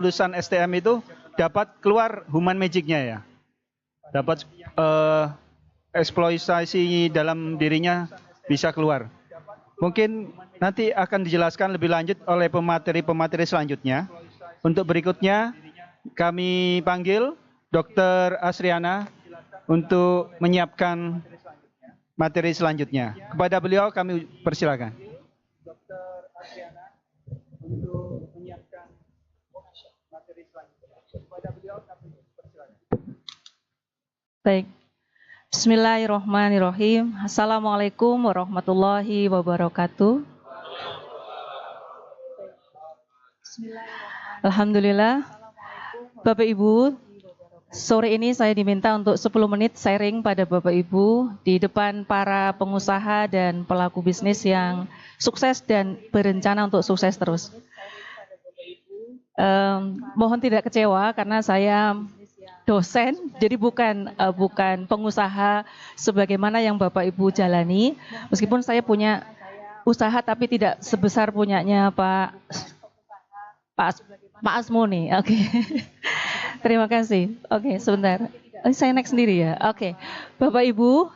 lulusan STM itu dapat keluar human magic-nya ya. Dapat eksploitasi dalam dirinya bisa keluar. Mungkin nanti akan dijelaskan lebih lanjut oleh pemateri-pemateri selanjutnya. Untuk berikutnya kami panggil Dr. Asriana untuk menyiapkan materi selanjutnya. Kepada beliau kami persilakan. Dr. Asriana untuk menyiapkan materi selanjutnya. Kepada beliau kami persilakan. Baik. Bismillahirrahmanirrahim. Assalamualaikum warahmatullahi wabarakatuh. Alhamdulillah. Bapak Ibu, sore ini saya diminta untuk 10 menit sharing pada Bapak Ibu di depan para pengusaha dan pelaku bisnis yang sukses dan berencana untuk sukses terus. Mohon tidak kecewa karena saya dosen, jadi bukan pengusaha sebagaimana yang Bapak Ibu jalani. Meskipun saya punya usaha tapi tidak sebesar punyanya Pak Asmuni. Oke. Terima kasih. Oke, sebentar. Saya naik sendiri ya. Oke. Bapak Ibu,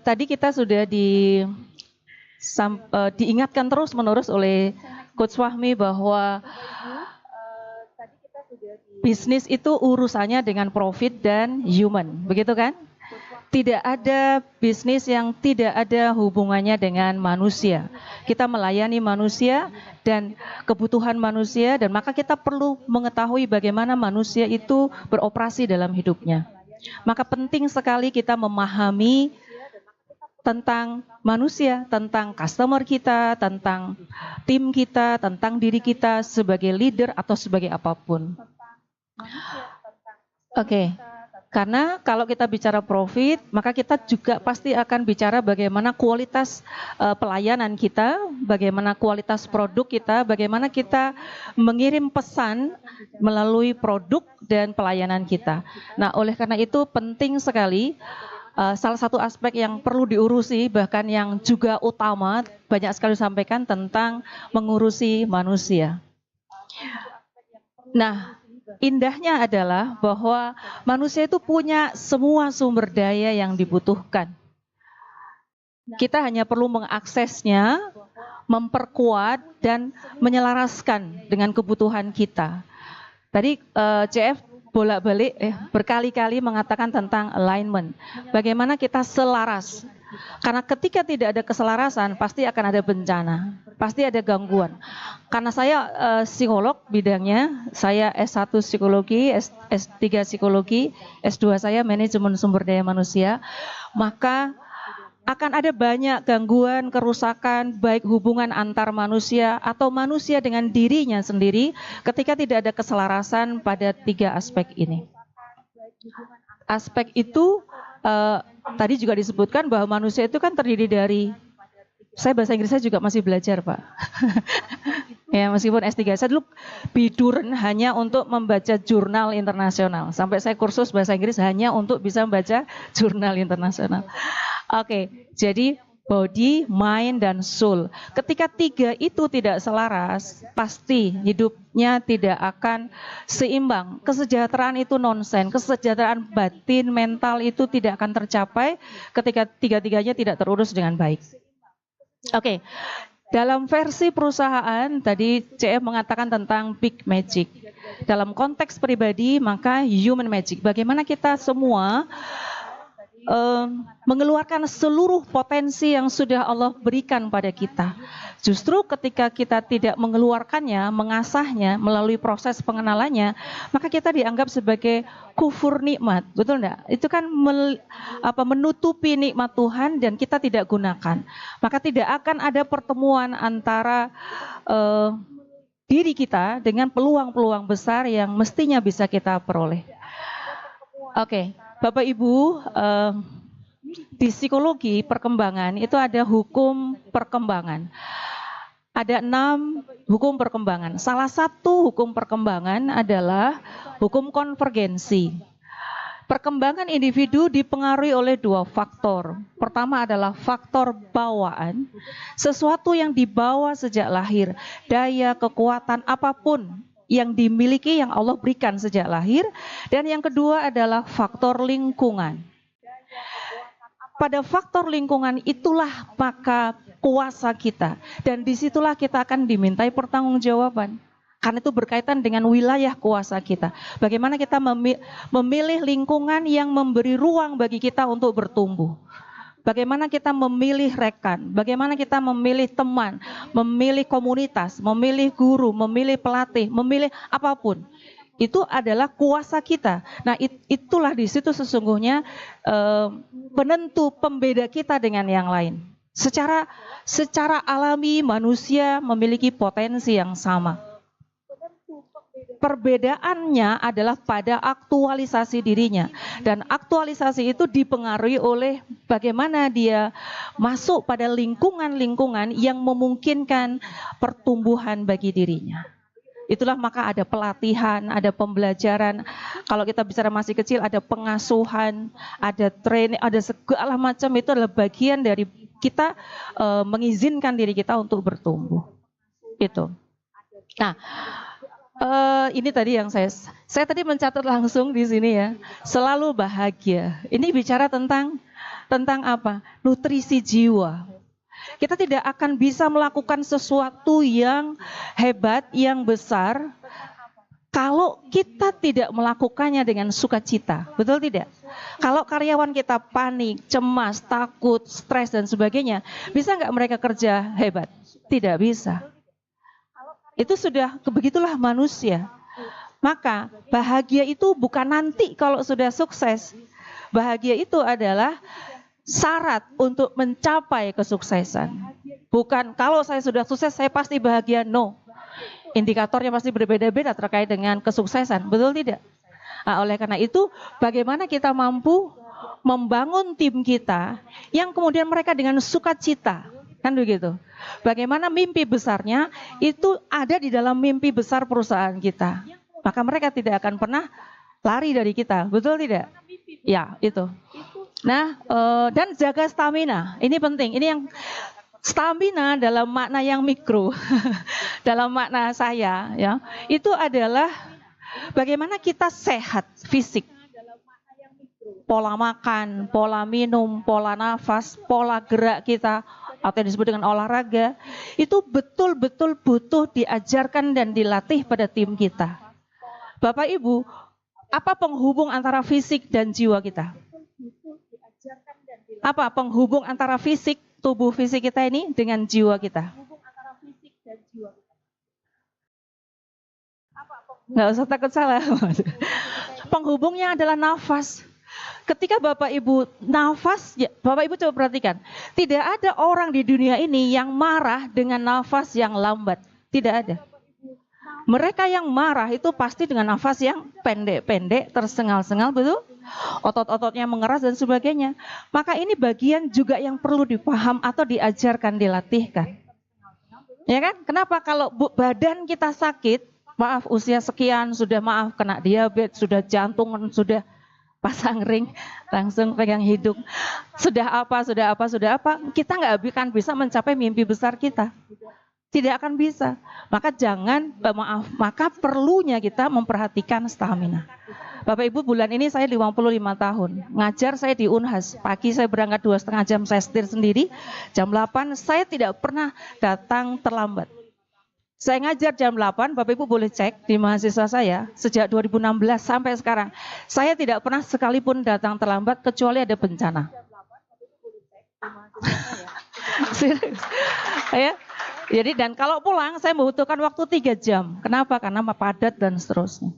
tadi kita sudah diingatkan terus-menerus oleh Coach Fahmi bahwa bisnis itu urusannya dengan profit dan human, begitu kan? Tidak ada bisnis yang tidak ada hubungannya dengan manusia. Kita melayani manusia dan kebutuhan manusia, dan maka kita perlu mengetahui bagaimana manusia itu beroperasi dalam hidupnya. Maka penting sekali kita memahami tentang manusia, tentang customer kita, tentang tim kita, tentang diri kita sebagai leader atau sebagai apapun. Oke, karena kalau kita bicara profit, maka kita juga pasti akan bicara bagaimana kualitas pelayanan kita, bagaimana kualitas produk kita, bagaimana kita mengirim pesan melalui produk dan pelayanan kita. Nah, oleh karena itu penting sekali, salah satu aspek yang perlu diurusi, bahkan yang juga utama, banyak sekali disampaikan tentang mengurusi manusia. Nah, indahnya adalah bahwa manusia itu punya semua sumber daya yang dibutuhkan. Kita hanya perlu mengaksesnya, memperkuat, dan menyelaraskan dengan kebutuhan kita. Tadi CF bolak-balik berkali-kali mengatakan tentang alignment. Bagaimana kita selaras. Karena ketika tidak ada keselarasan, pasti akan ada bencana, pasti ada gangguan. Karena saya psikolog bidangnya, saya S1 psikologi, S3 psikologi, S2 saya manajemen sumber daya manusia, maka akan ada banyak gangguan, kerusakan, baik hubungan antar manusia atau manusia dengan dirinya sendiri ketika tidak ada keselarasan pada 3 aspek ini. Aspek itu tadi juga disebutkan bahwa manusia itu kan terdiri dari, saya bahasa Inggris saya juga masih belajar Pak. Ya, meskipun S3 saya dulu biduren hanya untuk membaca jurnal internasional. Sampai saya kursus bahasa Inggris hanya untuk bisa membaca jurnal internasional. Oke, jadi body, mind, dan soul. Ketika 3 itu tidak selaras, pasti hidupnya tidak akan seimbang. Kesejahteraan itu nonsen, kesejahteraan batin, mental itu tidak akan tercapai ketika 3-tiganya tidak terurus dengan baik. Oke, dalam versi perusahaan, tadi CF mengatakan tentang big magic. Dalam konteks pribadi, maka human magic. Bagaimana kita semua mengeluarkan seluruh potensi yang sudah Allah berikan pada kita. Justru ketika kita tidak mengeluarkannya, mengasahnya melalui proses pengenalannya, maka kita dianggap sebagai kufur nikmat, betul enggak? Itu kan menutupi nikmat Tuhan dan kita tidak gunakan. Maka tidak akan ada pertemuan antara diri kita dengan peluang-peluang besar yang mestinya bisa kita peroleh. Oke. Bapak Ibu, di psikologi perkembangan itu ada hukum perkembangan. Ada 6 hukum perkembangan. Salah satu hukum perkembangan adalah hukum konvergensi. Perkembangan individu dipengaruhi oleh 2 faktor. Pertama adalah faktor bawaan, sesuatu yang dibawa sejak lahir, daya, kekuatan, apapun yang dimiliki, yang Allah berikan sejak lahir. Dan yang kedua adalah faktor lingkungan. Pada faktor lingkungan itulah maka kuasa kita. Dan disitulah kita akan dimintai pertanggungjawaban. Karena itu berkaitan dengan wilayah kuasa kita. Bagaimana kita memilih lingkungan yang memberi ruang bagi kita untuk bertumbuh. Bagaimana kita memilih rekan, bagaimana kita memilih teman, memilih komunitas, memilih guru, memilih pelatih, memilih apapun. Itu adalah kuasa kita. Nah, itulah di situ sesungguhnya penentu pembeda kita dengan yang lain. Secara alami manusia memiliki potensi yang sama. Perbedaannya adalah pada aktualisasi dirinya. Dan aktualisasi itu dipengaruhi oleh bagaimana dia masuk pada lingkungan-lingkungan yang memungkinkan pertumbuhan bagi dirinya. Itulah maka ada pelatihan, ada pembelajaran. Kalau kita bicara masih kecil, ada pengasuhan, ada training, ada segala macam. Itu adalah bagian dari kita mengizinkan diri kita untuk bertumbuh. Itu. Nah, ini tadi yang saya tadi mencatat langsung di sini ya. Selalu bahagia. Ini bicara tentang apa? Nutrisi jiwa. Kita tidak akan bisa melakukan sesuatu yang hebat, yang besar, kalau kita tidak melakukannya dengan sukacita. Betul tidak? Kalau karyawan kita panik, cemas, takut, stres dan sebagainya, bisa nggak mereka kerja hebat? Tidak bisa. Itu sudah begitulah manusia. Maka bahagia itu bukan nanti kalau sudah sukses. Bahagia itu adalah syarat untuk mencapai kesuksesan. Bukan kalau saya sudah sukses saya pasti bahagia. No. Indikatornya pasti berbeda-beda terkait dengan kesuksesan. Betul tidak? Nah, oleh karena itu bagaimana kita mampu membangun tim kita yang kemudian mereka dengan sukacita. Kan begitu. Bagaimana mimpi besarnya itu ada di dalam mimpi besar perusahaan kita. Maka mereka tidak akan pernah lari dari kita. Betul tidak? Ya, itu. Nah, dan jaga stamina. Ini penting. Ini yang stamina dalam makna yang mikro. Dalam makna saya, ya. Itu adalah bagaimana kita sehat fisik. Pola makan, pola minum, pola nafas, pola gerak kita, atau yang disebut dengan olahraga, itu betul-betul butuh diajarkan dan dilatih pada tim kita. Bapak Ibu, apa penghubung antara fisik dan jiwa kita? Apa penghubung antara fisik, tubuh fisik kita ini dengan jiwa kita? Nggak usah takut salah. Penghubungnya adalah nafas. Ketika Bapak Ibu nafas, ya, Bapak Ibu coba perhatikan. Tidak ada orang di dunia ini yang marah dengan nafas yang lambat. Tidak ada. Mereka yang marah itu pasti dengan nafas yang pendek-pendek, tersengal-sengal, betul? Otot-ototnya mengeras dan sebagainya. Maka ini bagian juga yang perlu dipaham atau diajarkan, dilatihkan. Ya kan? Kenapa kalau badan kita sakit, maaf usia sekian, sudah maaf kena diabetes, sudah jantung, sudah pasang ring, langsung pegang hidung. Sudah apa, kita nggak akan bisa mencapai mimpi besar kita. Tidak akan bisa. Maka maka perlunya kita memperhatikan stamina. Bapak Ibu, bulan ini saya 55 tahun. Ngajar saya di Unhas. Pagi saya berangkat 2,5 jam, saya setir sendiri. Jam 8 saya tidak pernah datang terlambat. Saya ngajar jam 8, Bapak Ibu boleh cek di mahasiswa saya, sejak 2016 sampai sekarang. Saya tidak pernah sekalipun datang terlambat kecuali ada bencana. Serius. Ya. Jadi dan kalau pulang saya membutuhkan waktu 3 jam. Kenapa? Karena padat dan seterusnya.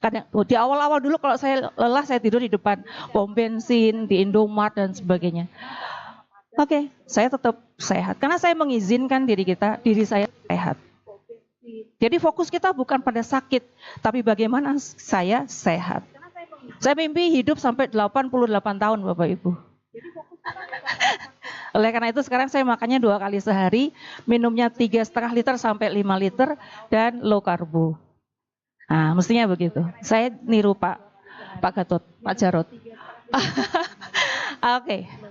Kadang, di awal-awal dulu kalau saya lelah saya tidur di depan pom bensin, di Indomart dan sebagainya. Oke, saya tetap sehat. Karena saya mengizinkan diri saya sehat. Jadi fokus kita bukan pada sakit, tapi bagaimana saya sehat. Saya mimpi hidup sampai 88 tahun Bapak Ibu. Oleh karena itu sekarang saya makannya 2 kali sehari, minumnya 3,5 liter sampai 5 liter, dan low karbo. Nah mestinya begitu. Saya niru Pak Gatot, Pak Jarot.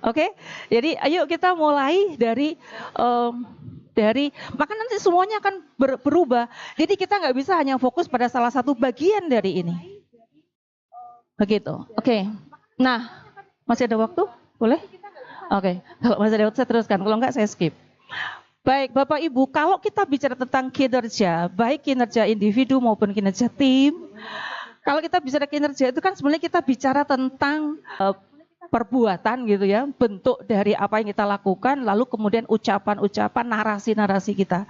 Oke. Jadi ayo kita mulai dari maka nanti semuanya akan berubah. Jadi kita nggak bisa hanya fokus pada salah satu bagian dari ini. Begitu. Oke. Nah, masih ada waktu? Boleh? Oke. Kalau masih ada waktu saya teruskan. Kalau enggak saya skip. Baik, Bapak Ibu, kalau kita bicara tentang kinerja, baik kinerja individu maupun kinerja tim, kalau kita bicara kinerja itu kan sebenarnya kita bicara tentang perbuatan gitu ya, bentuk dari apa yang kita lakukan, lalu kemudian ucapan-ucapan, narasi-narasi kita.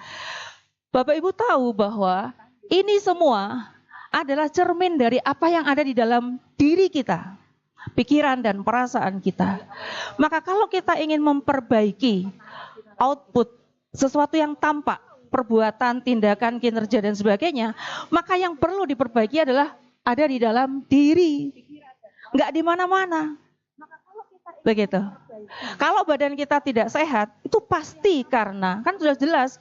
Bapak Ibu tahu bahwa ini semua adalah cermin dari apa yang ada di dalam diri kita, pikiran dan perasaan kita. Maka kalau kita ingin memperbaiki output, sesuatu yang tampak, perbuatan, tindakan, kinerja dan sebagainya, maka yang perlu diperbaiki adalah ada di dalam diri, nggak di mana-mana. Begitu. Kalau badan kita tidak sehat, itu pasti karena, kan sudah jelas,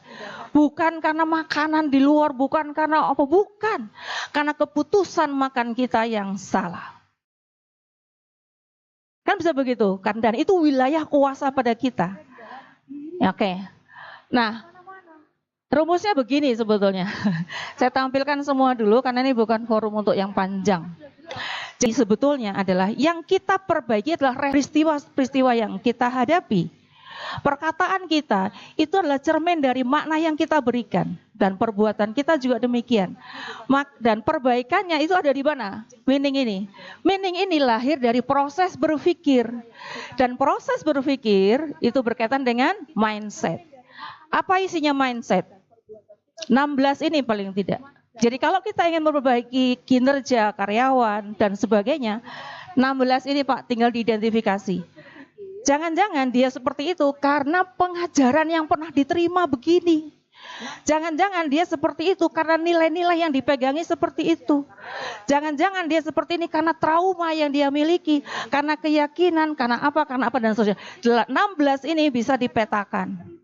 bukan karena makanan di luar, bukan karena apa, bukan. Karena keputusan makan kita yang salah. Kan bisa begitu, kan? Dan itu wilayah kuasa pada kita. Oke. Nah, rumusnya begini sebetulnya. Saya tampilkan semua dulu karena ini bukan forum untuk yang panjang. Jadi sebetulnya adalah yang kita perbaiki adalah peristiwa-peristiwa yang kita hadapi. Perkataan kita itu adalah cermin dari makna yang kita berikan. Dan perbuatan kita juga demikian. Dan perbaikannya itu ada di mana? Meaning ini. Meaning ini lahir dari proses berpikir. Dan proses berpikir itu berkaitan dengan mindset. Apa isinya mindset? 16 ini paling tidak. Jadi kalau kita ingin memperbaiki kinerja karyawan dan sebagainya, 16 ini Pak tinggal diidentifikasi. Jangan-jangan dia seperti itu karena pengajaran yang pernah diterima begini. Jangan-jangan dia seperti itu karena nilai-nilai yang dipegangi seperti itu. Jangan-jangan dia seperti ini karena trauma yang dia miliki, karena keyakinan, karena apa dan seterusnya. 16 ini bisa dipetakan.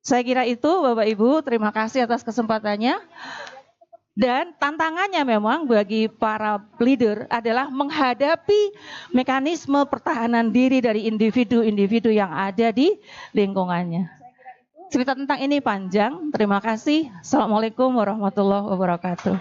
Saya kira itu Bapak Ibu, terima kasih atas kesempatannya. Dan tantangannya memang bagi para leader adalah menghadapi mekanisme pertahanan diri dari individu-individu yang ada di lingkungannya. Cerita tentang ini panjang. Terima kasih. Assalamualaikum warahmatullahi wabarakatuh.